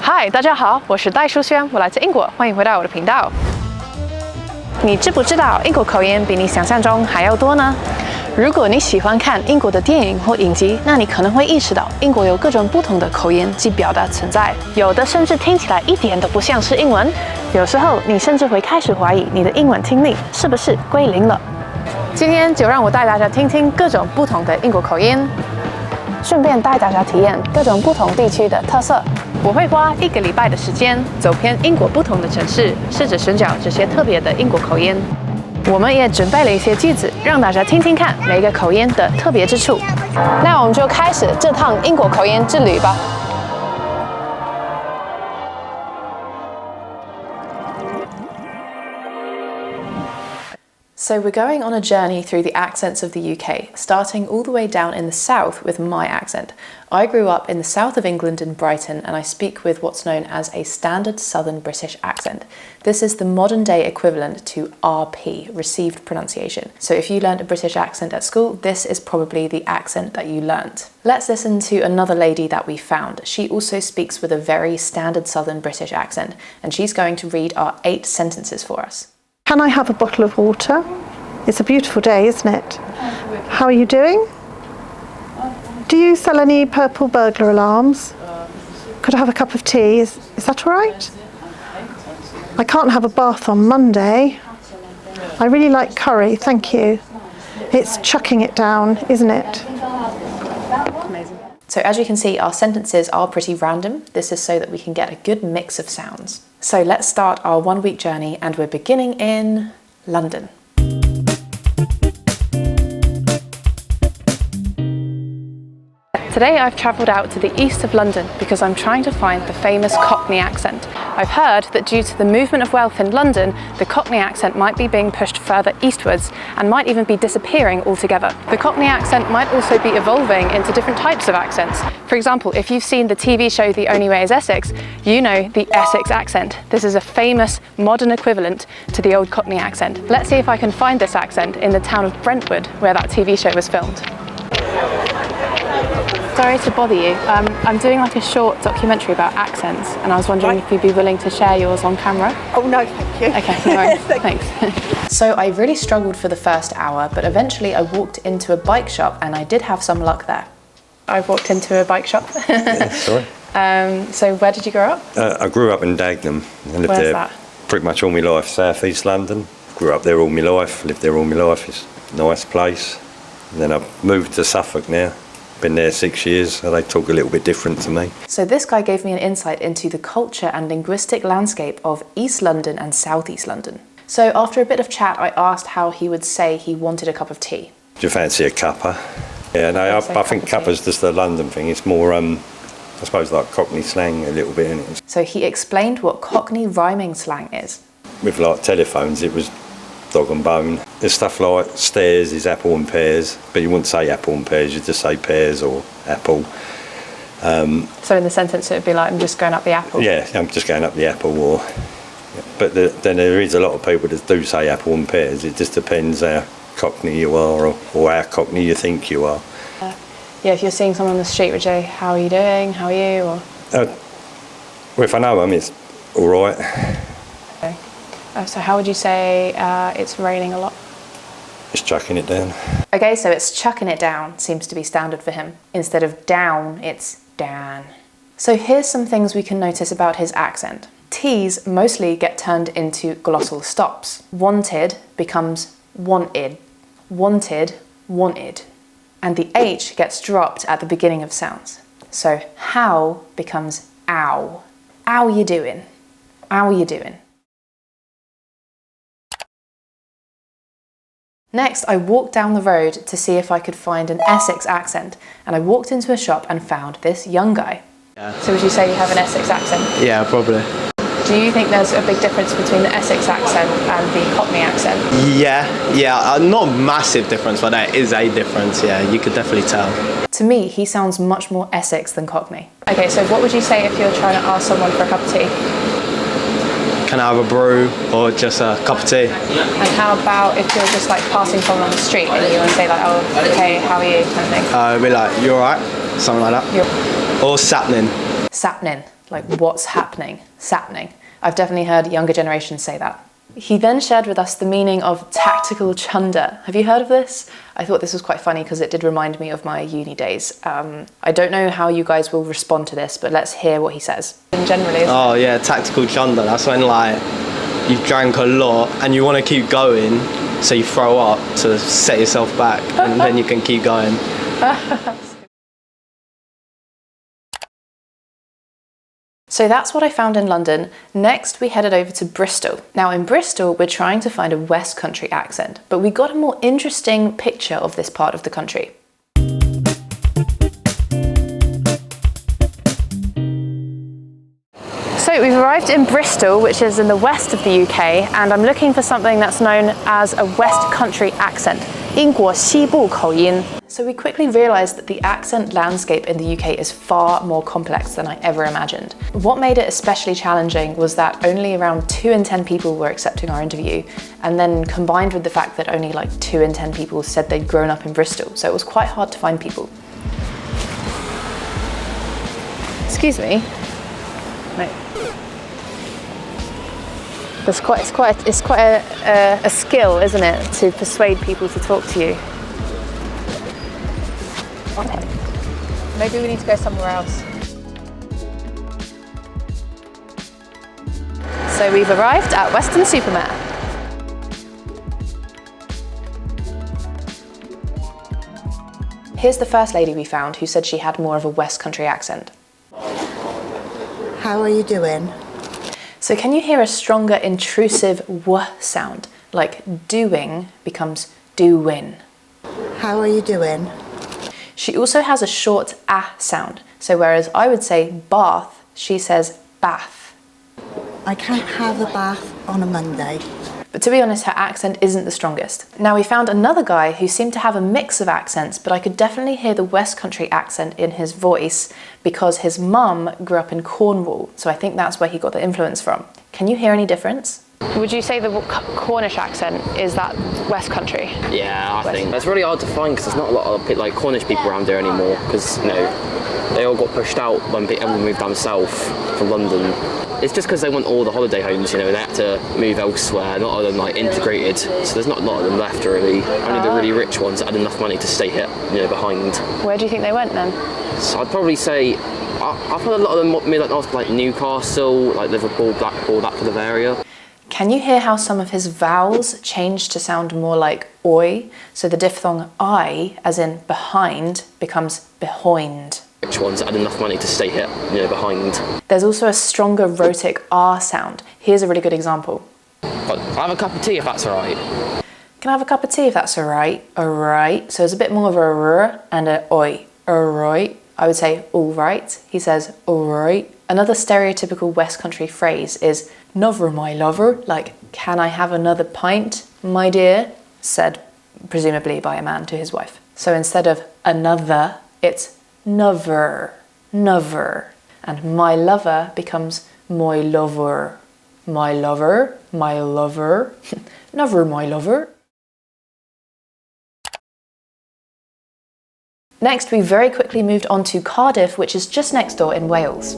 嗨，大家好，我是戴淑萱，我来自英国，欢迎回到我的频道。你知不知道英国口音比你想象中还要多呢？如果你喜欢看英国的电影或影集，那你可能会意识到英国有各种不同的口音及表达存在，有的甚至听起来一点都不像是英文。有时候你甚至会开始怀疑你的英文听力是不是归零了。今天就让我带大家听听各种不同的英国口音，顺便带大家体验各种不同地区的特色。我会花1个礼拜的时间走遍英国不同的城市，试着寻找这些特别的英国口音。我们也准备了一些句子，让大家听听看每个口音的特别之处。那我们就开始这趟英国口音之旅吧。So we're going on a journey through the accents of the UK, starting all the way down in the south with my accent. I grew up in the south of England in Brighton, and I speak with what's known as a standard southern British accent. This is the modern day equivalent to RP, received pronunciation. So if you learned a British accent at school, this is probably the accent that you learnt. Let's listen to another lady that we found. She also speaks with a very standard southern British accent, and she's going to read our 8 sentences for us. Can I have a bottle of water? It's a beautiful day, isn't it? How are you doing? Do you sell any purple burglar alarms? Could I have a cup of tea? Is that all right? I can't have a bath on Monday. I really like curry, thank you. It's chucking it down, isn't it? Amazing. So as you can see, our sentences are pretty random. This is so that we can get a good mix of sounds. So let's start our 1-week journey, and we're beginning in London. Today I've travelled out to the east of London because I'm trying to find the famous Cockney accent. I've heard that due to the movement of wealth in London, the Cockney accent might be being pushed further eastwards and might even be disappearing altogether. The Cockney accent might also be evolving into different types of accents. For example, if you've seen the TV show The Only Way is Essex, you know the Essex accent. This is a famous modern equivalent to the old Cockney accent. Let's see if I can find this accent in the town of Brentwood, where that TV show was filmed. Sorry to bother you. I'm doing like a short documentary about accents, and I was wondering if you'd be willing to share yours on camera. Oh no, thank you. Okay, no worries. Thanks. So I really struggled for the first hour, but eventually I walked into a bike shop, and I did have some luck there. I walked into a bike shop. Yeah, sorry. So where did you grow up? I grew up in Dagenham. I lived Where's there that? pretty much all my life. South East London. Grew up there all my life. Lived there all my life. It's a nice place. And then I've moved to Suffolk now. Been there 6 years, so they talk a little bit different to me. So this guy gave me an insight into the culture and linguistic landscape of East London and South East London. So after a bit of chat, I asked how he would say he wanted a cup of tea. Do you fancy a cuppa? Yeah, no, I think cuppa's just a London thing. It's more, I suppose, like Cockney slang a little bit, isn't it? So he explained what Cockney rhyming slang is. With like telephones, it was dog and bone. There's stuff like stairs is apple and pears, but you wouldn't say apple and pears, you just say pears or apple. So in the sentence it would be like, I'm just going up the apple? Yeah, I'm just going up the apple. Or, but then there is a lot of people that do say apple and pears. It just depends how Cockney you are or how Cockney you think you are. Yeah, if you're seeing someone on the street, would you say, how are you doing, how are you? Or? Well, if I know them, it's all right. Okay. So how would you say it's raining a lot? It's chucking it down. Okay, so it's chucking it down seems to be standard for him. Instead of down, it's dan. So here's some things we can notice about his accent. T's mostly get turned into glossal stops. Wanted becomes wanted. Wanted, wanted. And the H gets dropped at the beginning of sounds. So how becomes ow. Ow you doing? Ow you doing? Next, I walked down the road to see if I could find an Essex accent, and I walked into a shop and found this young guy. Yeah. So would you say you have an Essex accent? Yeah, probably. Do you think there's a big difference between the Essex accent and the Cockney accent? Yeah, not a massive difference, but there is a difference, yeah, you could definitely tell. To me, he sounds much more Essex than Cockney. Okay, so what would you say if you're trying to ask someone for a cup of tea? Can I have a brew or just a cup of tea? And how about if you're just like passing someone on the street and you want to say like, oh, hey, how are you, kind of thing? Be like, you alright? Something like that. Or sapnin. Sapnin. like what's happening, sapning. I've definitely heard younger generations say that. He then shared with us the meaning of tactical chunder. Have you heard of this? I thought this was quite funny because it did remind me of my uni days. I don't know how you guys will respond to this, but let's hear what he says. Generally, Oh yeah, tactical chunder. That's when like you've drank a lot and you want to keep going, so you throw up to set yourself back, and then you can keep going. So that's what I found in London. Next, we headed over to Bristol. Now in Bristol, we're trying to find a West Country accent, but we got a more interesting picture of this part of the country. So we've arrived in Bristol, which is in the west of the UK, and I'm looking for something that's known as a West Country accent, 英国西部口音. So we quickly realised that the accent landscape in the UK is far more complex than I ever imagined. What made it especially challenging was that only around 2 in 10 people were accepting our interview, and then combined with the fact that only like 2 in 10 people said they'd grown up in Bristol, so it was quite hard to find people. Excuse me. No. It's quite a skill, isn't it, to persuade people to talk to you. Maybe we need to go somewhere else. So we've arrived at Weston Supermare. Here's the first lady we found who said she had more of a West Country accent. How are you doing? So can you hear a stronger intrusive w sound? Like doing becomes doin. How are you doing? She also has a short a sound. So whereas I would say bath, she says bath. I can't have a bath on a Monday. But to be honest, her accent isn't the strongest. Now we found another guy who seemed to have a mix of accents, but I could definitely hear the West Country accent in his voice because his mum grew up in Cornwall, so I think that's where he got the influence from. Can you hear any difference? Would you say the Cornish accent is that West Country? Yeah, I think. It's really hard to find because there's not a lot of like Cornish people around here anymore because, you know, they all got pushed out when everyone moved down south from London. It's just because they want all the holiday homes, you know, they had to move elsewhere, not all of them like integrated, so there's not a lot of them left really. Only the really rich ones that had enough money to stay here, you know, behind. Where do you think they went then? So I'd probably say, I've heard a lot of them like Newcastle, like Liverpool, Blackpool, that kind of area. Can you hear how some of his vowels changed to sound more like oi? So the diphthong I, as in behind, becomes behind. Rich ones that had enough money to stay here, you know, behind. There's also a stronger rhotic R sound. Here's a really good example. But I'll have a cup of tea if that's alright. Can I have a cup of tea if that's alright? Alright. So it's a bit more of a r and a oi. Alright. I would say alright. He says alright. Another stereotypical West Country phrase is "Nover, my lover," like "Can I have another pint, my dear?" said presumably by a man to his wife. So instead of another, it's nover, nover. And my lover becomes my lover. My lover, my lover, never my lover. Next, we very quickly moved on to Cardiff, which is just next door in Wales.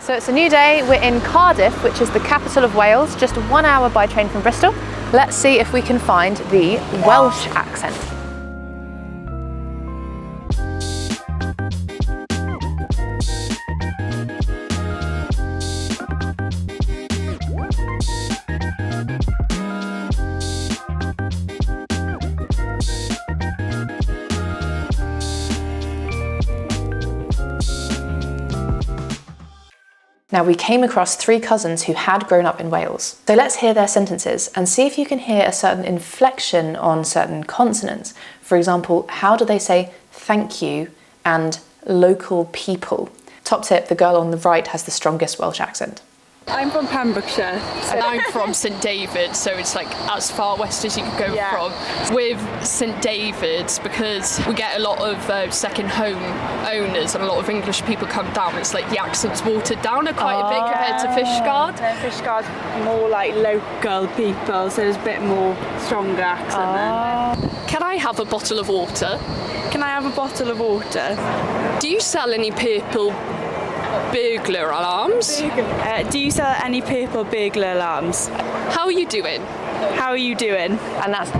So it's a new day, we're in Cardiff, which is the capital of Wales, just 1 hour by train from Bristol. Let's see if we can find the Welsh accent. Now we came across 3 cousins who had grown up in Wales. So let's hear their sentences and see if you can hear a certain inflection on certain consonants. For example, how do they say thank you and local people? Top tip, the girl on the right has the strongest Welsh accent. I'm from Pembrokeshire. And I'm from St David's, so it's like as far west as you can go from. With St David's, because we get a lot of second home owners and a lot of English people come down, it's like the accent's watered down quite a bit compared to Fishguard. Fishguard's more like local people, so there's a bit more stronger accent then. Can I have a bottle of water? Can I have a bottle of water? Do you sell any purple burglar alarms? Do you sell any purple burglar alarms? How are you doing? How are you doing? And that's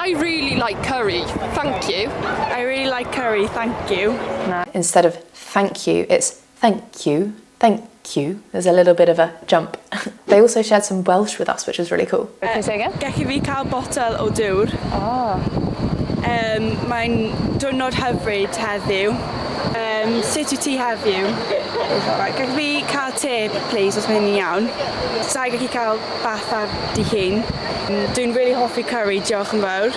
I really like curry, thank you. I really like curry, thank you. instead of thank you, it's thank you, thank you. There's a little bit of a jump. They also shared some Welsh with us, which was really cool. Can you say again? Gallech fi cael botel o dŵr. Mae'n diwrnod hyfryd heddiw. Sut wyt ti heddiw? Right, gallech fi cael te, please, os mae'n iawn. Sa'i gallu cael bath ar di hun. Dwi'n really hoffi curry, diolch yn fawr.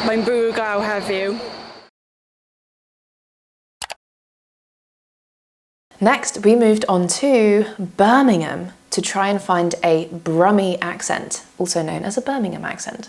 Mae'n bwrw glaw heddiw. Next, we moved on to Birmingham to try and find a Brummie accent, also known as a Birmingham accent.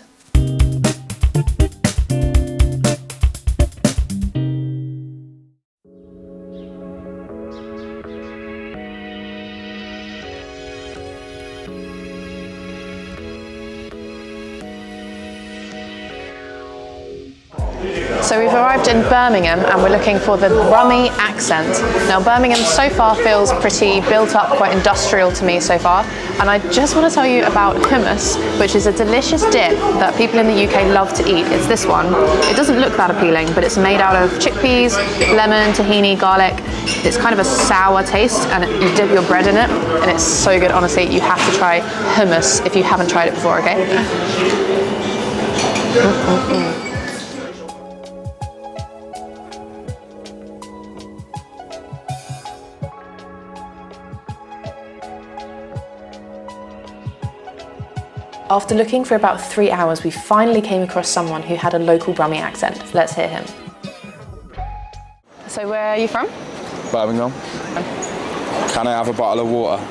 So we've arrived in Birmingham and we're looking for the Brummie accent. Now Birmingham so far feels pretty built up, quite industrial to me so far. And I just want to tell you about hummus, which is a delicious dip that people in the UK love to eat. It's this one. It doesn't look that appealing, but it's made out of chickpeas, lemon, tahini, garlic. It's kind of a sour taste and you dip your bread in it and it's so good, honestly. You have to try hummus if you haven't tried it before, okay? After looking for about 3 hours, we finally came across someone who had a local Brummie accent. Let's hear him. So where are you from? Birmingham. Can I have a bottle of water?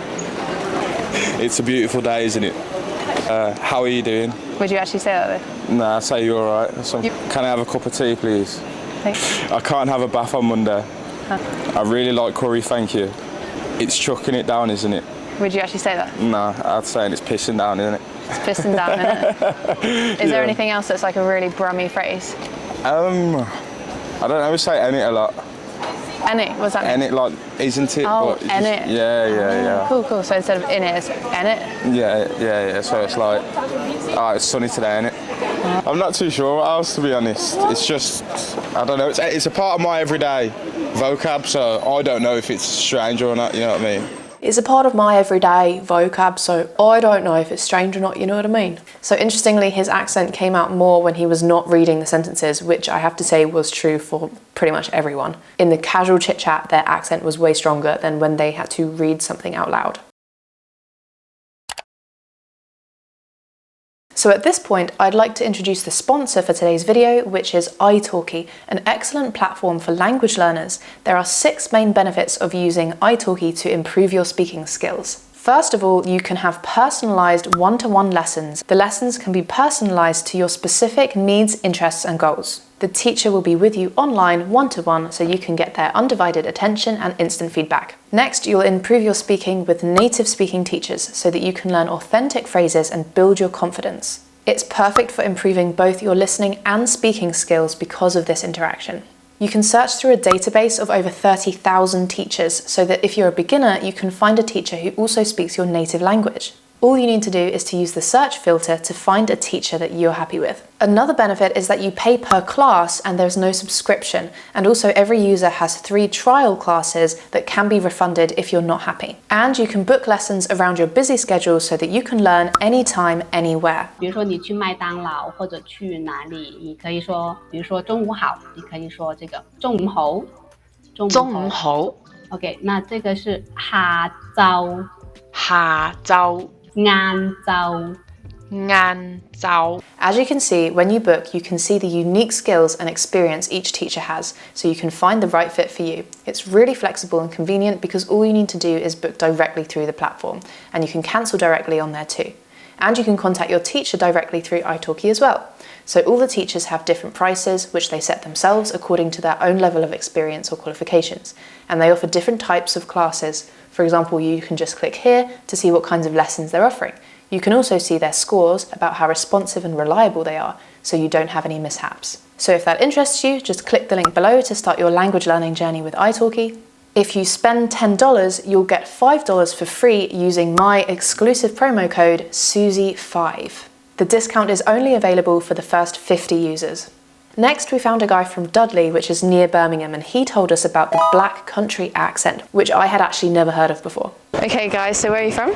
It's a beautiful day, isn't it? How are you doing? Would you actually say that though? Nah, I'd say you're alright. Can I have a cup of tea, please? Thanks. I can't have a bath on Monday. I really like curry, thank you. It's chucking it down, isn't it? Would you actually say that? Nah, I'd say it's pissing down, isn't it? It's pissing down, isn't it? Is there anything else that's like a really Brummie phrase? I don't know, we say "en it" a lot. En it, what's that mean? En it, like, isn't it? Oh, but en it. Yeah. Cool, cool. So instead of in it, it's en it? Yeah. So it's like, it's sunny today, innit? I'm not too sure what else, to be honest. It's just, I don't know, it's a part of my everyday vocab, so I don't know if it's strange or not, you know what I mean? It's a part of my everyday vocab, so I don't know if it's strange or not, you know what I mean? So interestingly, his accent came out more when he was not reading the sentences, which I have to say was true for pretty much everyone. In the casual chit-chat, their accent was way stronger than when they had to read something out loud. So at this point, I'd like to introduce the sponsor for today's video, which is italki, an excellent platform for language learners. There are 6 main benefits of using italki to improve your speaking skills. First of all, you can have personalized one-to-one lessons. The lessons can be personalized to your specific needs, interests, and goals. The teacher will be with you online one-to-one so you can get their undivided attention and instant feedback. Next, you'll improve your speaking with native speaking teachers so that you can learn authentic phrases and build your confidence. It's perfect for improving both your listening and speaking skills because of this interaction. You can search through a database of over 30,000 teachers so that if you're a beginner, you can find a teacher who also speaks your native language. All you need to do is to use the search filter to find a teacher that you're happy with. Another benefit is that you pay per class and there's no subscription. And also every user has 3 trial classes that can be refunded if you're not happy. And you can book lessons around your busy schedule so that you can learn anytime, anywhere. 比如说你去麦当劳或者去哪里，你可以说，比如说中午好，你可以说这个中午好，中午好。OK， 那这个是下晝，晏晝， ngàn giáo. As you can see, when you book, you can see the unique skills and experience each teacher has, so you can find the right fit for you. It's really flexible and convenient because all you need to do is book directly through the platform, and you can cancel directly on there too. And you can contact your teacher directly through italki as well. So all the teachers have different prices, which they set themselves according to their own level of experience or qualifications. And they offer different types of classes. For example, you can just click here to see what kinds of lessons they're offering. You can also see their scores about how responsive and reliable they are, so you don't have any mishaps. So if that interests you, just click the link below to start your language learning journey with italki. If you spend $10, you'll get $5 for free using my exclusive promo code SUSY5. The discount is only available for the first 50 users. Next, we found a guy from Dudley, which is near Birmingham, and he told us about the black country accent, which I had actually never heard of before. Okay guys, so where are you from?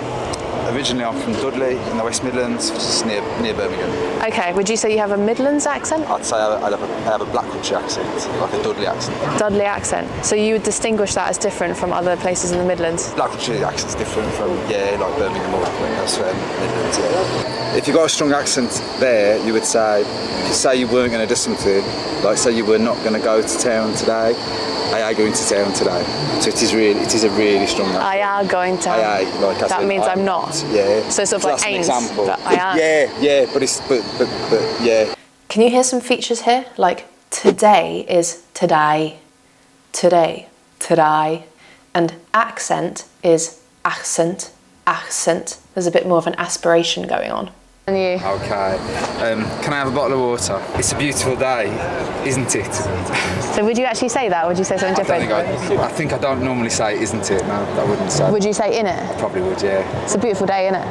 Originally I'm from Dudley in the West Midlands, which is near Birmingham. Okay, would you say you have a Midlands accent? I'd say I have a black country accent, like a Dudley accent. Dudley accent. So you would distinguish that as different from other places in the Midlands? Black country accent's different from, like Birmingham or elsewhere in the Midlands, yeah. If you got a strong accent there, you would say, if you say you weren't going to do something, like say you were not going to go to town today, I are going to town today. So it is a really strong accent. I are going to. That means I'm not. Yeah. So sort of like Ains, but I am. Yeah, but yeah. Can you hear some features here? Like today is today, today, today, and accent is accent, accent. There's a bit more of an aspiration going on. And you? Okay. Can I have a bottle of water? It's a beautiful day, isn't it? So would you actually say that? Or would you say something different? I think I don't normally say isn't it? No, I wouldn't say. Would you say in it? I probably would, yeah. It's a beautiful day, isn't it?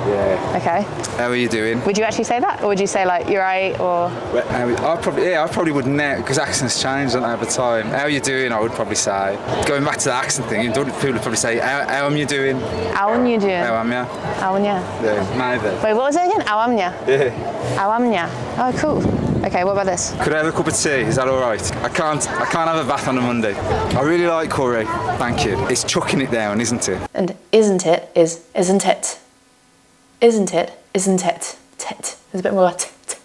Yeah. Okay. How are you doing? Would you actually say that? Or would you say like you're right or? I probably wouldn't now because accents change, don't they, over time. How are you doing? I would probably say. Going back to the accent thing, people would probably say, how am you doing? How am you doing? How am ya? How am ya? Yeah, maybe. Wait, what was it again? How am ya? Yeah. How am ya? Oh, cool. Okay, what about this? Could I have a cup of tea? Is that all right? I can't have a bath on a Monday. I really like curry. Thank you. It's chucking it down, isn't it? And isn't it is isn't it. Isn't it isn't it. Tit. There's a bit more tit.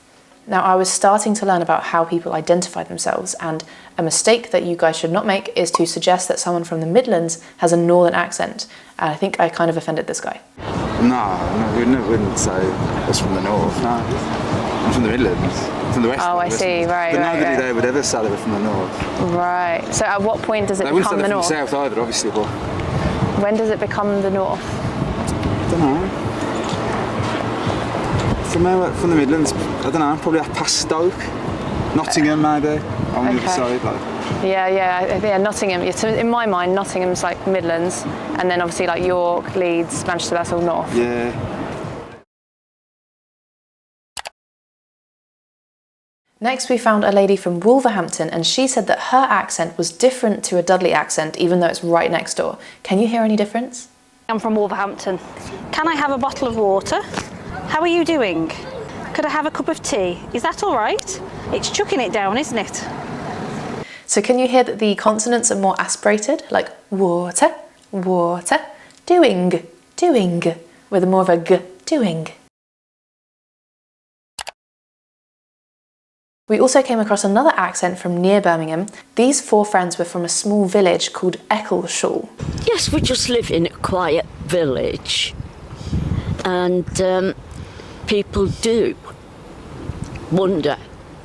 Now, I was starting to learn about how people identify themselves, and a mistake that you guys should not make is to suggest that someone from the Midlands has a northern accent. And I think I kind of offended this guy. No, we wouldn't say us from the north, no. I'm from the Midlands, from the west. Oh, I see, right, but right, nobody right. there would ever say they were from the north. Right, so at what point does it become the north? They wouldn't say they're from the south either, obviously, but... When does it become the north? I don't know. From the Midlands, I don't know, probably past Stoke, Nottingham maybe, on the other side. Like. Yeah, Nottingham. In my mind, Nottingham's like Midlands, and then obviously like York, Leeds, Manchester, that's all north. Yeah. Next, we found a lady from Wolverhampton, and she said that her accent was different to a Dudley accent, even though it's right next door. Can you hear any difference? I'm from Wolverhampton. Can I have a bottle of water? How are you doing? Could I have a cup of tea? Is that all right? It's chucking it down, isn't it? So can you hear that the consonants are more aspirated, like water, water, doing, doing, with more of a g, doing. We also came across another accent from near Birmingham. These four friends were from a small village called Eccleshall. Yes, we just live in a quiet village, and people do wonder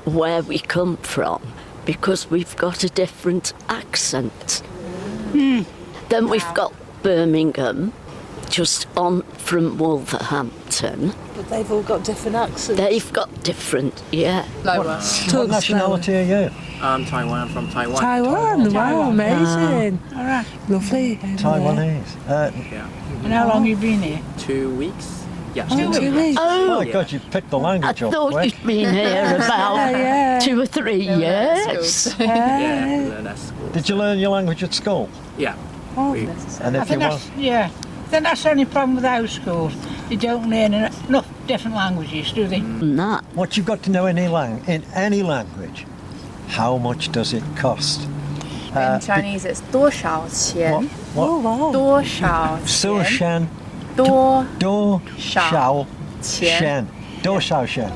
where we come from because we've got a different accent. Then we've got Birmingham, just on from Wolverhampton. But they've all got different accents. They've got different, yeah. What nationality are you? I'm Taiwan. I'm from Taiwan. Taiwan, wow, amazing. All right, lovely. Taiwanese. Yeah. And how long have you been here? 2 weeks. Yeah. 2 weeks. Oh my God, you've picked the language up. I thought you'd been here about 2 or 3 years. Did you learn your language at school? Yeah. Oh, and if you want, yeah. Then that's the only problem with our schools. They don't learn enough different languages, do they? Not. What you've got to know in any language, how much does it cost? In Chinese, it's 多少钱? What? 多少钱? 多少钱? Dorschauschen.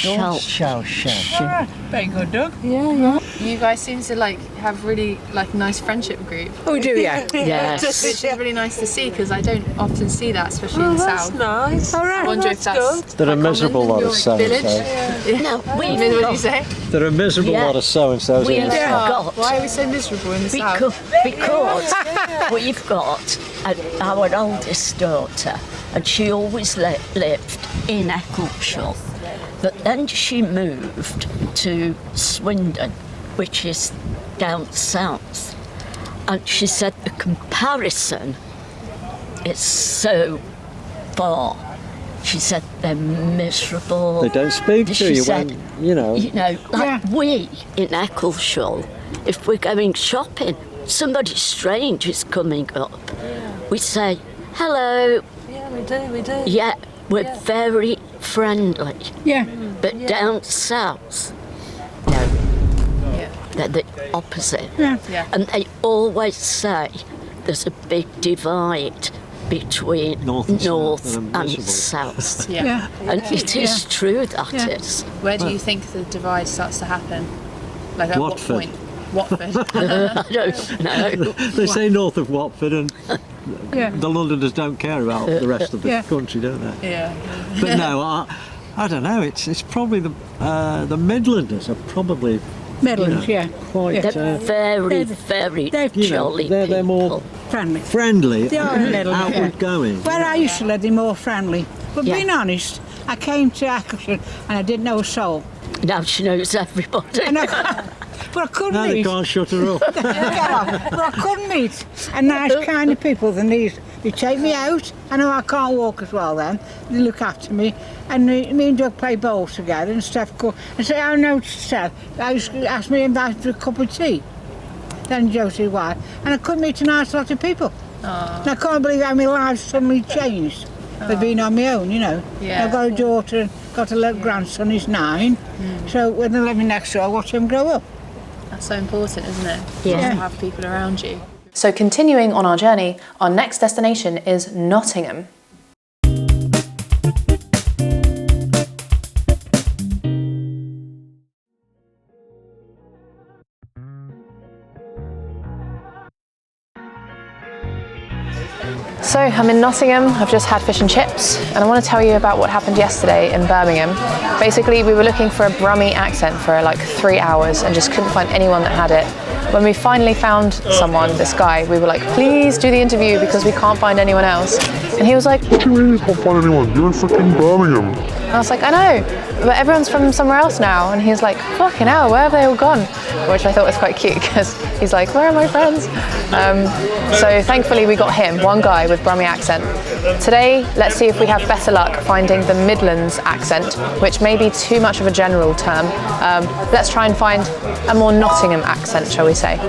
Dorschauschen. Very good, Doug. Yeah. You guys seem to have really nice friendship group. Oh, do you? Yes. Which is really nice to see because I don't often see that, especially in the south. Nice. All right. I wonder if that's There are a miserable lot of village. so-and-so. No, What did you say? There are a miserable lot of so-and-sos in the south. Why are we so miserable in the south? Because we've got our oldest daughter, and she always lived in Eccleshall. But then she moved to Swindon, which is down south. And she said the comparison is so far. She said they're miserable. They don't speak to you when, we in Eccleshall, if we're going shopping, somebody strange is coming up. We say, hello. Yeah, we do. Yeah, we're very friendly. Yeah. But down south, no. Yeah. They're the opposite. Yeah. And they always say there's a big divide between north and south. Yeah. And it is true that is. Where do you think the divide starts to happen? At Watford. what point? Watford. I don't know. They say north of Watford, and the Londoners don't care about the rest of the country, don't they? Yeah. But no, I don't know. It's probably the Midlanders are probably Midlands, quite. They're very jolly. They're more friendly, They are a little outward-going. Where I used to live, they're more friendly. But being honest, I came to Eccleshall and I didn't know a soul. Now she knows everybody. But I couldn't Now meet. they can't shut her up. But I couldn't meet a nice kind of people than these. They take me out. I know I can't walk as well then. They look after me. And me and Doug play bowls together and Steph cook. And say, oh no, Steph. I used to ask me if I for a cup of tea. Then Josie why. And I couldn't meet a nice lot of people. And I can't believe how my life suddenly changed. For being on my own, Yeah. I've got a daughter and got a little grandson, he's 9. So when they're living next door, I watch him grow up. That's so important, isn't it? Yeah. To have people around you. So continuing on our journey, our next destination is Nottingham. So I'm in Nottingham, I've just had fish and chips, and I want to tell you about what happened yesterday in Birmingham. Basically, we were looking for a Brummie accent for 3 hours and just couldn't find anyone that had it. When we finally found someone, this guy, we were like, please do the interview because we can't find anyone else. And he was like, what do you mean you can't find anyone? You're in fucking Birmingham. I was like, I know, but everyone's from somewhere else now. And he's like, fucking hell, where have they all gone? Which I thought was quite cute because he's like, where are my friends? So thankfully we got him, one guy with Brummie accent. Today, let's see if we have better luck finding the Midlands accent, which may be too much of a general term. Let's try and find a more Nottingham accent, shall we say.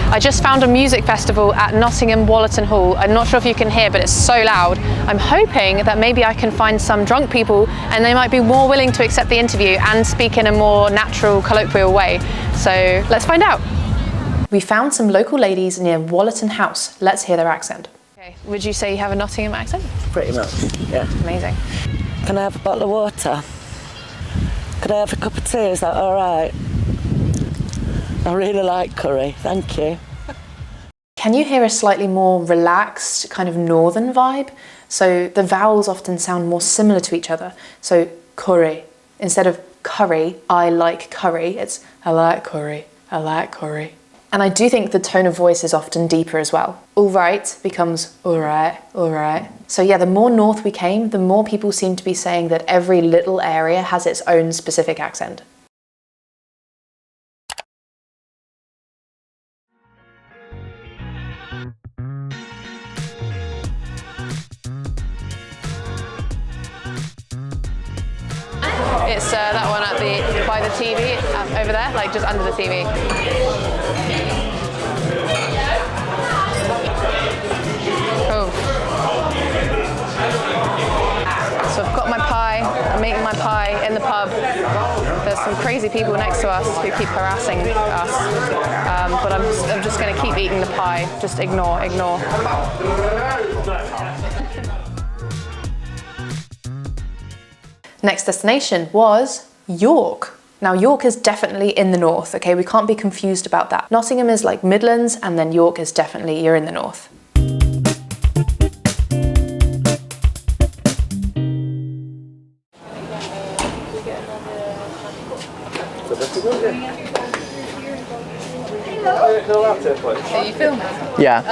I just found a music festival at Nottingham Wallerton Hall. I'm not sure if you can hear, but it's so loud. I'm hoping that maybe I can find some drunk people and they might be more willing to accept the interview and speak in a more natural, colloquial way. So let's find out. We found some local ladies near Wallerton House. Let's hear their accent. Okay, would you say you have a Nottingham accent? Pretty much, yeah. Amazing. Can I have a bottle of water? Could I have a cup of tea? Is that all right? I really like curry, thank you. Can you hear a slightly more relaxed, kind of northern vibe? So the vowels often sound more similar to each other. So curry, instead of curry, I like curry, it's I like curry, I like curry. And I do think the tone of voice is often deeper as well. All right becomes all right, all right. So yeah, the more north we came, the more people seem to be saying that every little area has its own specific accent. It's that one by the TV, over there, like just under the TV. Oh, some crazy people next to us who keep harassing us. But I'm just going to keep eating the pie. Just ignore. Next destination was York. Now York is definitely in the north, okay? We can't be confused about that. Nottingham is like Midlands, and then York is definitely, you're in the north. Are you filming? Yeah.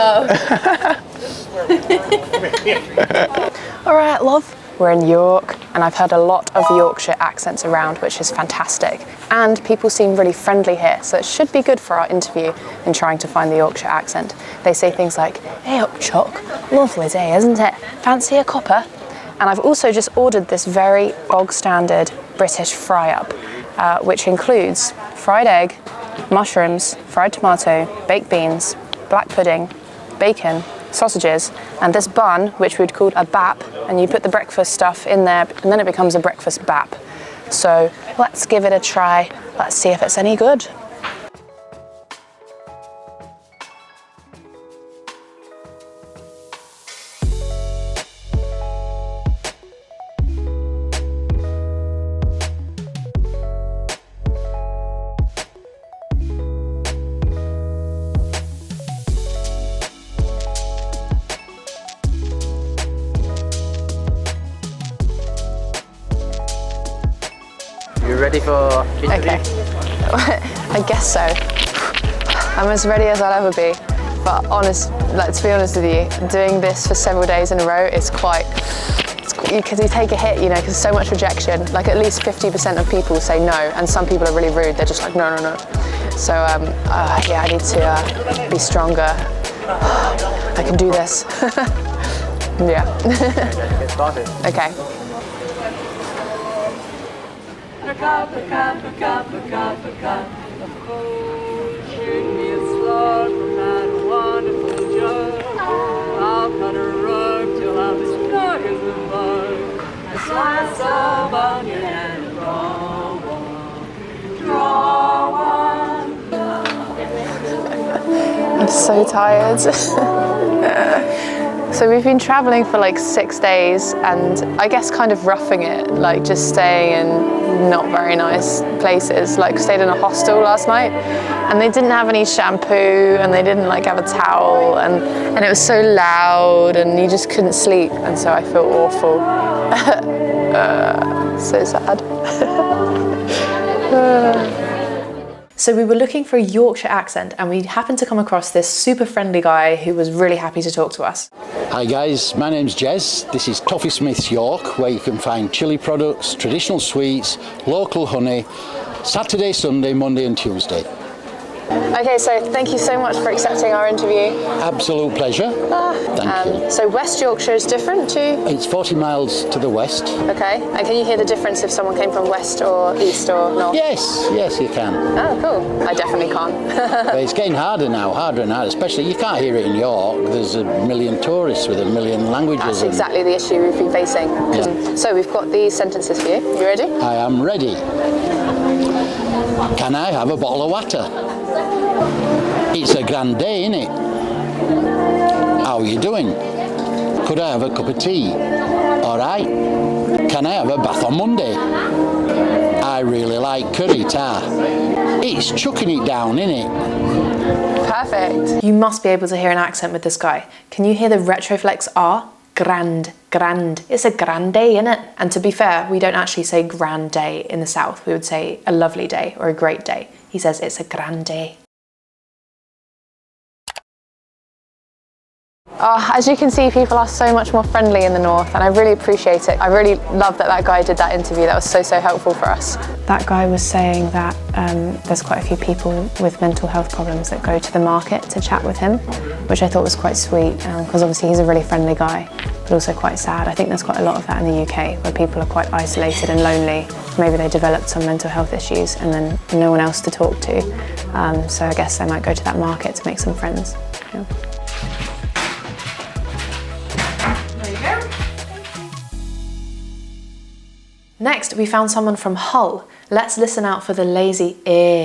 All right, love. We're in York, and I've heard a lot of Yorkshire accents around, which is fantastic. And people seem really friendly here, so it should be good for our interview in trying to find the Yorkshire accent. They say things like, "Hey up, Chuck, lovely day, isn't it? Fancy a cuppa?" And I've also just ordered this very bog-standard British fry-up, which includes fried egg, mushrooms, fried tomato, baked beans, black pudding, bacon, sausages, and this bun, which we'd call a bap, and you put the breakfast stuff in there, and then it becomes a breakfast bap. So let's give it a try. Let's see if it's any good. You ready for interview? Okay. I guess so. I'm as ready as I'll ever be. But to be honest with you, doing this for several days in a row is because you take a hit, you know, because so much rejection. Like at least 50% of people say no, and some people are really rude. They're just like, no. So yeah, I need to be stronger. I can do this. Yeah. Get started. Okay. I'll cut a rug till I'm as snug as a bug. I slice of onion and draw one. I'm so tired. So we've been traveling for like 6 days, and I guess kind of roughing it, like just staying in not very nice places. Like stayed in a hostel last night, and they didn't have any shampoo, and they didn't like have a towel, and it was so loud, and you just couldn't sleep, and so I feel awful. So sad. So we were looking for a Yorkshire accent, and we happened to come across this super friendly guy who was really happy to talk to us. Hi guys, my name's Jez. This is Toffee Smith's York, where you can find chili products, traditional sweets, local honey, Saturday, Sunday, Monday and Tuesday. Okay, so thank you so much for accepting our interview. Absolute pleasure. Thank you. So West Yorkshire is different to? It's 40 miles to the west. Okay, and can you hear the difference if someone came from west or east or north? Yes, you can. Oh, cool. I definitely can't. But it's getting harder now, harder and harder, especially you can't hear it in York. There's a million tourists with a million languages. That's exactly the issue we've been facing. Yeah. So we've got these sentences for you. You ready? I am ready. Can I have a bottle of water? It's a grand day, innit? How are you doing? Could I have a cup of tea? All right. Can I have a bath on Monday? I really like curry tar. It's chucking it down, innit? Perfect. You must be able to hear an accent with this guy. Can you hear the retroflex R? Grand. It's a grand day, innit? And to be fair, we don't actually say grand day in the south. We would say a lovely day or a great day. He says it's a grand day. As you can see, people are so much more friendly in the north, and I really appreciate it. I really love that guy did that interview. That was so helpful for us. That guy was saying that there's quite a few people with mental health problems that go to the market to chat with him, which I thought was quite sweet, because obviously he's a really friendly guy, but also quite sad. I think there's quite a lot of that in the UK, where people are quite isolated and lonely. Maybe they developed some mental health issues and then no one else to talk to. So I guess they might go to that market to make some friends. Yeah. Next, we found someone from Hull. Let's listen out for the lazy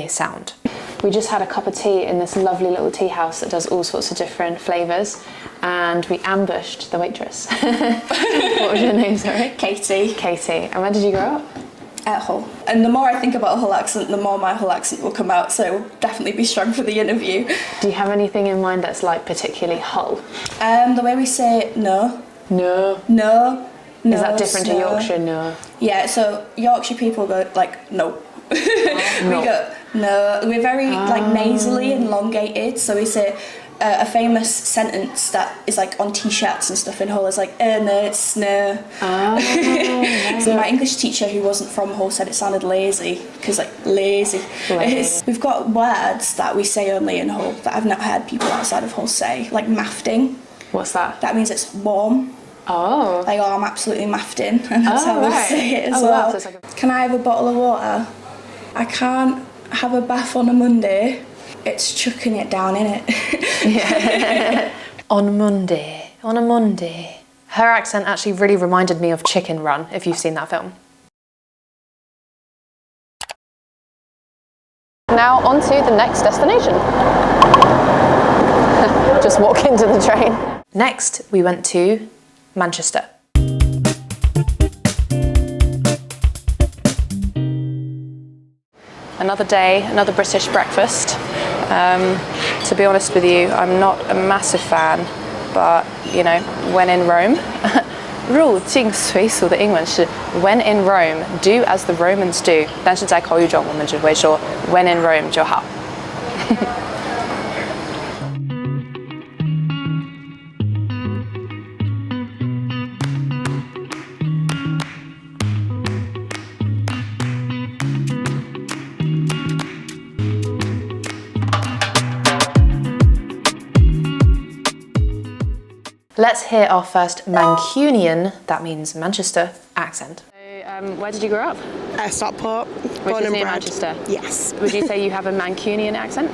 sound. We just had a cup of tea in this lovely little tea house that does all sorts of different flavours, and we ambushed the waitress. What was your name, sorry? Katie. Katie. And where did you grow up? At Hull. And the more I think about Hull accent, the more my Hull accent will come out, so it will definitely be strong for the interview. Do you have anything in mind that's like particularly Hull? The way we say no. No. No. No. Is that different to Yorkshire? No. Yeah, so Yorkshire people go like no. We go no. We're very like nasally and elongated, so we say a famous sentence that is like on t-shirts and stuff in Hull is like no, it's no. So my English teacher who wasn't from Hull said it sounded lazy, because like lazy. We've got words that we say only in Hull that I've not heard people outside of Hull say, like mafting. What's that? That means it's warm. Oh. Like, oh, I'm absolutely maffed in, and that's how we say it as well. Wow, so Can I have a bottle of water? I can't have a bath on a Monday. It's chucking it down, innit? Yeah. On Monday. On a Monday. Her accent actually really reminded me of Chicken Run, if you've seen that film. Now on to the next destination. Just walk into the train. Next, we went to Manchester. Another day, another British breakfast. To be honest with you, I'm not a massive fan, but you know, when in Rome, 入境随俗的英文是 when in Rome, do as the Romans do. 但是在口语中，我们只会说 when in Rome 就好。Let's hear our first Mancunian, that means Manchester, accent. So, where did you grow up? Stockport. Which is near Manchester? Yes. Would you say you have a Mancunian accent?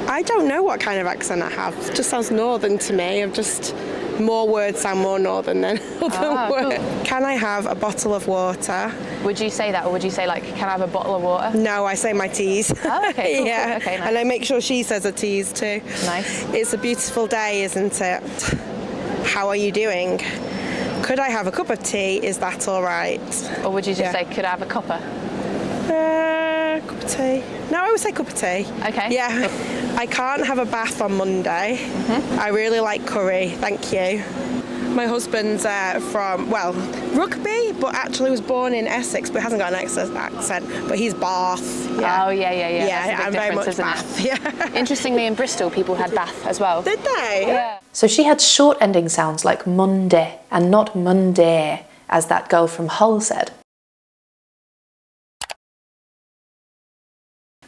I don't know what kind of accent I have. It just sounds northern to me. I've just more words sound more northern than other words. Cool. Can I have a bottle of water? Would you say that, or would you say like, can I have a bottle of water? No, I say my teas. Oh, okay, cool, yeah. Cool. Okay, nice. And I make sure she says her teas too. Nice. It's a beautiful day, isn't it? How are you doing? Could I have a cup of tea? Is that all right? Or would you just say, could I have a cuppa? Cup of tea. No, I would say cup of tea. Okay. Yeah. I can't have a bath on Monday. I really like curry, thank you. My husband's from, well, Rugby, but actually was born in Essex, but hasn't got an accent, but he's Bath. Yeah. Oh, yeah. Yeah, I'm very much Bath, yeah. Interestingly, in Bristol, people had Bath as well. Did they? Yeah. So she had short ending sounds like Monday and not Monday, as that girl from Hull said.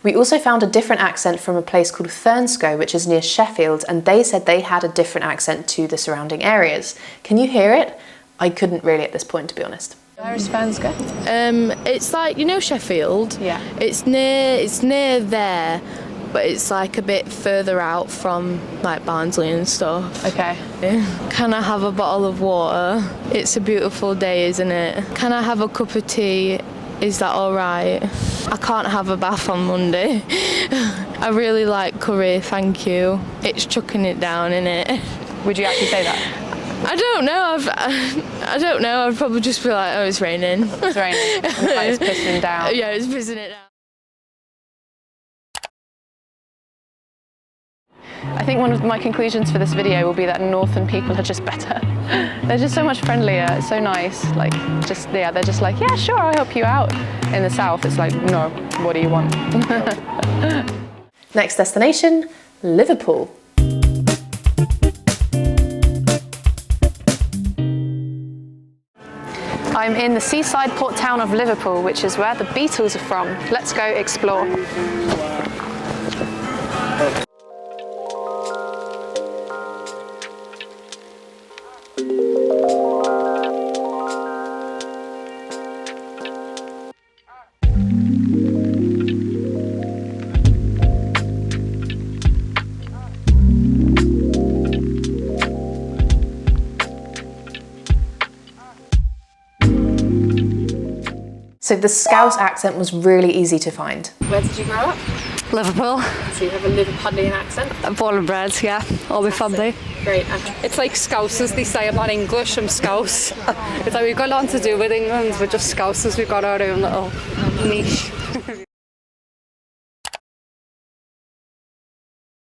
We also found a different accent from a place called Thurnscoe, which is near Sheffield, and they said they had a different accent to the surrounding areas. Can you hear it? I couldn't really at this point, to be honest. Where is Thurnscoe? It's like, you know Sheffield? Yeah. It's near there, but it's like a bit further out from like Barnsley and stuff. Okay. Yeah. Can I have a bottle of water? It's a beautiful day, isn't it? Can I have a cup of tea? Is that all right? I can't have a bath on Monday. I really like curry, thank you. It's chucking it down, innit? Would you actually say that? I don't know. I don't know. I'd probably just be like, oh, it's raining. It's raining. It's pissing down. Yeah, it's pissing it down. I think one of my conclusions for this video will be that northern people are just better. They're just so much friendlier, it's so nice. Like, just, yeah, they're just like, yeah, sure, I'll help you out. In the south, it's like, no, what do you want? Next destination, Liverpool. I'm in the seaside port town of Liverpool, which is where the Beatles are from. Let's go explore. So the Scouse accent was really easy to find. Where did you grow up? Liverpool. So you have a Liverpudlian accent? I'm born and bred, yeah. All my family. Great. It's like Scousers, they say I'm not English, I'm Scouse. It's like we've got nothing to do with England, we're just Scousers, we've got our own little niche.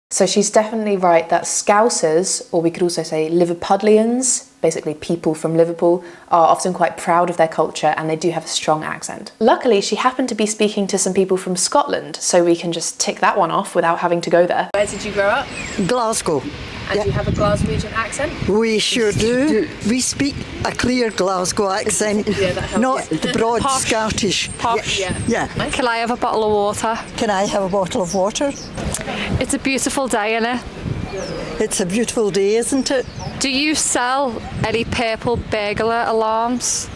So she's definitely right that Scousers, or we could also say Liverpudlians, basically people from Liverpool, are often quite proud of their culture and they do have a strong accent. Luckily, she happened to be speaking to some people from Scotland, so we can just tick that one off without having to go there. Where did you grow up? Glasgow. And do you have a Glaswegian accent? We sure do. We speak a clear Glasgow accent, not the broad Posh. Scottish. Posh. Yeah. Can I have a bottle of water? Can I have a bottle of water? It's a beautiful day, isn't it? It's a beautiful day, isn't it? Do you sell any purple burglar alarms?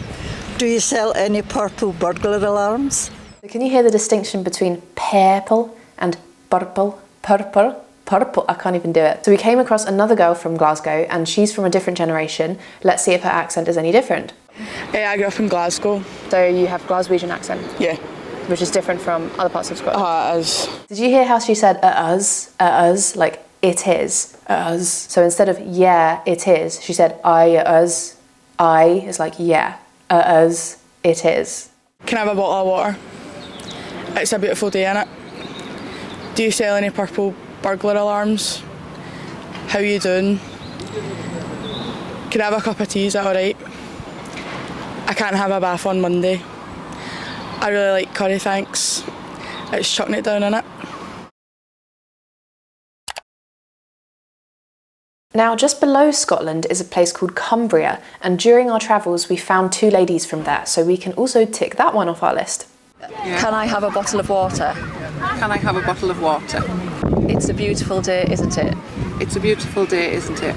Do you sell any purple burglar alarms? Can you hear the distinction between purple and purple? Purple? Purple, I can't even do it. So we came across another girl from Glasgow and she's from a different generation. Let's see if her accent is any different. I grew up in Glasgow. So you have Glaswegian accent? Yeah. Which is different from other parts of Scotland? It is. Did you hear how she said us, like it is, us? So instead of yeah, it is, she said I, us. I is like yeah, us, it is. Can I have a bottle of water? It's a beautiful day, innit? Do you sell any purple burglar alarms? How you doing? Can I have a cup of tea, is that alright? I can't have a bath on Monday. I really like curry, thanks. It's chucking it down, innit? Now, just below Scotland is a place called Cumbria, and during our travels we found two ladies from there, so we can also tick that one off our list. Can I have a bottle of water? Can I have a bottle of water? It's a beautiful day, isn't it? It's a beautiful day, isn't it?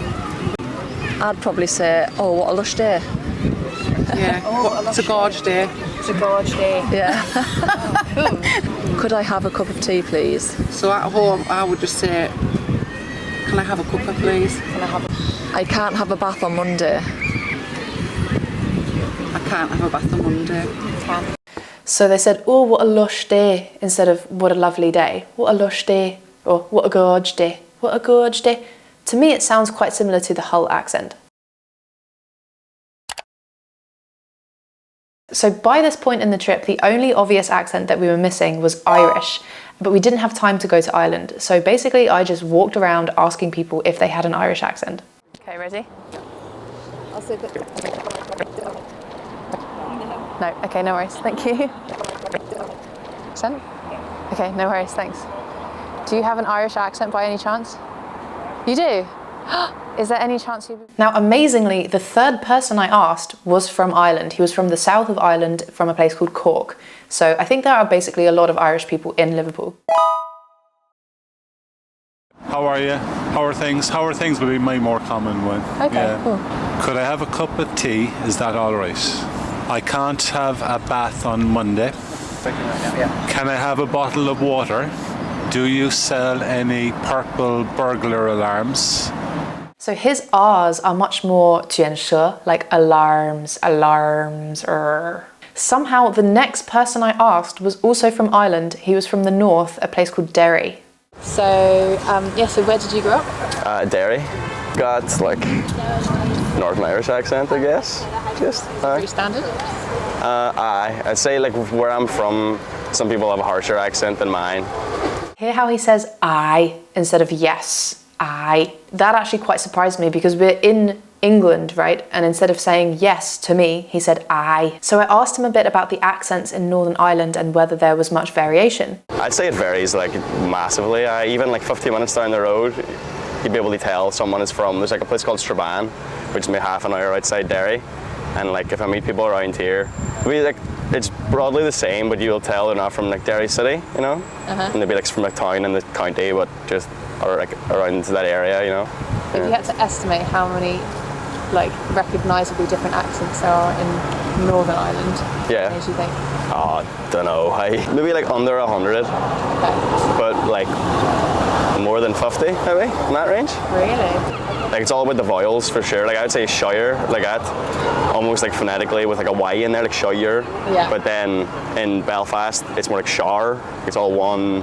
I'd probably say, oh, what a lush day. Yeah, it's a gorge day. It's a gorge day. Yeah. Could I have a cup of tea, please? So at home, I would just say, can I have a cuppa, please? I can't have a bath on Monday. I can't have a bath on Monday. So they said, oh, what a lush day, instead of what a lovely day. What a lush day, or what a gorge day. What a gorge day. To me, it sounds quite similar to the Hull accent. So by this point in the trip, the only obvious accent that we were missing was Irish, but we didn't have time to go to Ireland. So basically, I just walked around asking people if they had an Irish accent. Okay, ready? I'll say that. No, okay, no worries, thank you. Accent? Okay, no worries, thanks. Do you have an Irish accent by any chance? You do? Is there any chance you... Now, amazingly, the third person I asked was from Ireland. He was from the south of Ireland, from a place called Cork. So I think there are basically a lot of Irish people in Liverpool. How are you? How are things? How are things would be my more common one. Okay, cool. Could I have a cup of tea? Is that all right? I can't have a bath on Monday. Can I have a bottle of water? Do you sell any purple burglar alarms? So his R's are much more 卷舌, like alarms, alarms, Somehow the next person I asked was also from Ireland. He was from the north, a place called Derry. So, so where did you grow up? Derry. Got like Northern Irish accent, I guess. Just Pretty standard? I'd say like where I'm from, some people have a harsher accent than mine. Hear how he says I instead of yes. I. That actually quite surprised me because we're in England, right? And instead of saying yes to me, he said I. So I asked him a bit about the accents in Northern Ireland and whether there was much variation. I'd say it varies like massively. Even like 15 minutes down the road, you'd be able to tell someone is from, there's like a place called Strabane, which is maybe half an hour outside Derry. And like if I meet people around here, it's broadly the same, but you'll tell they're not from like Derry City, you know? And they'll be like from a town in the county, but just or like around that area, you know? If you had to estimate how many like recognisably different accents there are in Northern Ireland, yeah. What do you think? Oh, don't know. Maybe like under 100. Okay. But like more than 50, maybe, in that range. Really? Like, it's all about the vowels, for sure. Like, I would say shire, like that, almost like phonetically with like a Y in there, like shire. Yeah. But then in Belfast, it's more like shar. It's all one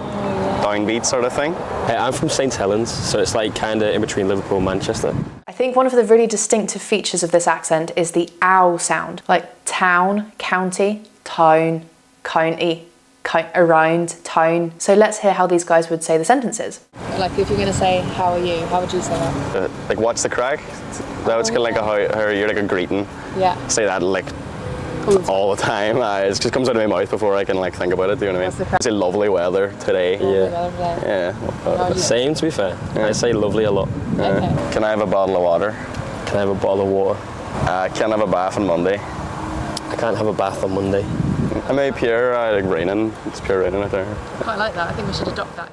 downbeat sort of thing. Hey, I'm from St Helens, so it's like kind of in between Liverpool and Manchester. I think one of the really distinctive features of this accent is the ow sound, like town, county, town, county, around, town. So let's hear how these guys would say the sentences. Like if you're going to say, how are you? How would you say that? Like, what's the crack? That was kind of like how you're like a greeting. Yeah. Say that like all the time. It just comes out of my mouth before I can like think about it. Do you know what I mean? I say lovely weather today. Yeah. Same, to be fair. Yeah. I say lovely a lot. Can I have a bottle of water? Can I have a bottle of water? Can I have a bath on Monday? I can't have a bath on Monday. I may pure like raining. It's pure raining out there. I quite like that. I think we should adopt that.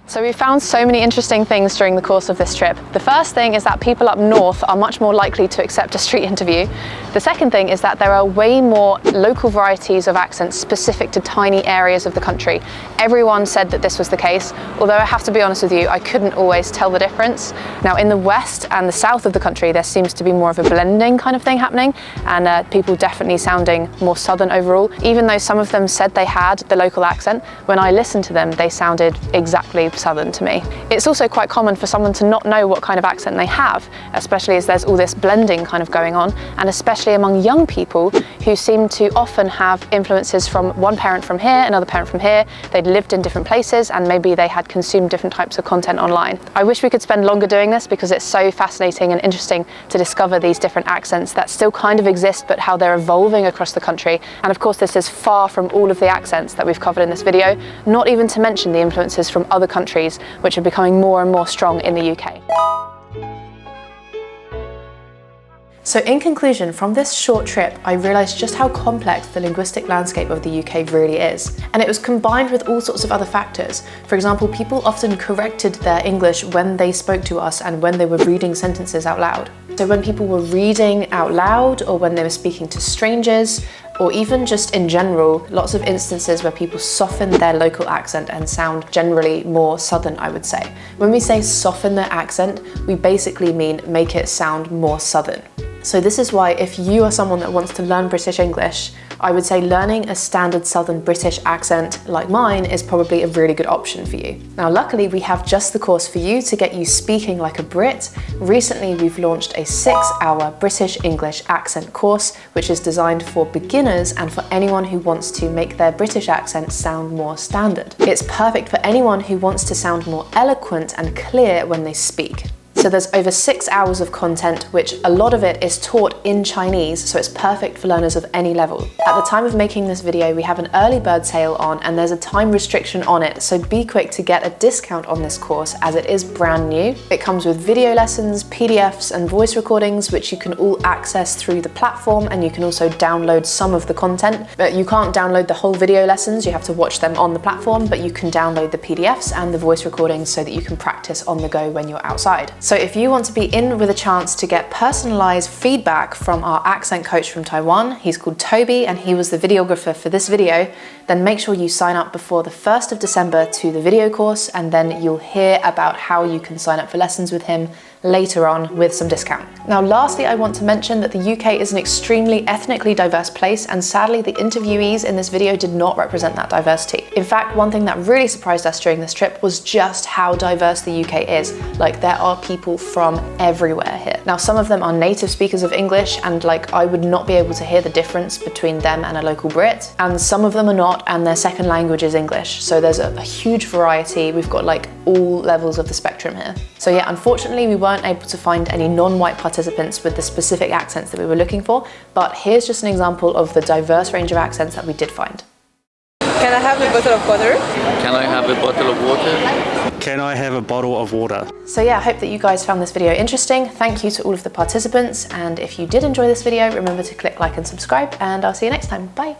So we found so many interesting things during the course of this trip. The first thing is that people up north are much more likely to accept a street interview. The second thing is that there are way more local varieties of accents specific to tiny areas of the country. Everyone said that this was the case, although I have to be honest with you, I couldn't always tell the difference. Now in the west and the south of the country, there seems to be more of a blending kind of thing happening, and people definitely sounding more southern overall. Even though some of them said they had the local accent, when I listened to them, they sounded exactly southern to me. It's also quite common for someone to not know what kind of accent they have, especially as there's all this blending kind of going on, and especially among young people who seem to often have influences from one parent from here, another parent from here. They'd lived in different places and maybe they had consumed different types of content online. I wish we could spend longer doing this because it's so fascinating and interesting to discover these different accents that still kind of exist but how they're evolving across the country. And of course this is far from all of the accents that we've covered in this video, not even to mention the influences from other countries which are becoming more and more strong in the UK. So in conclusion, from this short trip, I realised just how complex the linguistic landscape of the UK really is. And it was combined with all sorts of other factors. For example, people often corrected their English when they spoke to us and when they were reading sentences out loud. So when people were reading out loud, or when they were speaking to strangers, or even just in general, lots of instances where people soften their local accent and sound generally more southern, I would say. When we say soften their accent, we basically mean make it sound more southern. So this is why if you are someone that wants to learn British English, I would say learning a standard southern British accent like mine is probably a really good option for you. Now luckily we have just the course for you to get you speaking like a Brit. Recently we've launched a 6-hour British English accent course which is designed for beginners and for anyone who wants to make their British accent sound more standard. It's perfect for anyone who wants to sound more eloquent and clear when they speak. So there's over 6 hours of content, which a lot of it is taught in Chinese, so it's perfect for learners of any level. At the time of making this video, we have an early bird sale on and there's a time restriction on it, so be quick to get a discount on this course as it is brand new. It comes with video lessons, PDFs and voice recordings, which you can all access through the platform, and you can also download some of the content. But you can't download the whole video lessons, you have to watch them on the platform, but you can download the PDFs and the voice recordings so that you can practice on the go when you're outside. So if you want to be in with a chance to get personalized feedback from our accent coach from Taiwan, he's called Toby and he was the videographer for this video, then make sure you sign up before the 1st of December to the video course, and then you'll hear about how you can sign up for lessons with him later on with some discount. Now lastly, I want to mention that the UK is an extremely ethnically diverse place, and sadly the interviewees in this video did not represent that diversity. In fact, one thing that really surprised us during this trip was just how diverse the UK is. Like, there are people from everywhere here. Now some of them are native speakers of English, and like I would not be able to hear the difference between them and a local Brit, and some of them are not, and their second language is English. So there's a huge variety. We've got like all levels of the spectrum here. So yeah, unfortunately we weren't able to find any non-white participants with the specific accents that we were looking for, but here's just an example of the diverse range of accents that we did find. Can I have a bottle of water? Can I have a bottle of water? Can I have a bottle of water? So yeah, I hope that you guys found this video interesting. Thank you to all of the participants, and if you did enjoy this video, remember to click like and subscribe, and I'll see you next time. Bye!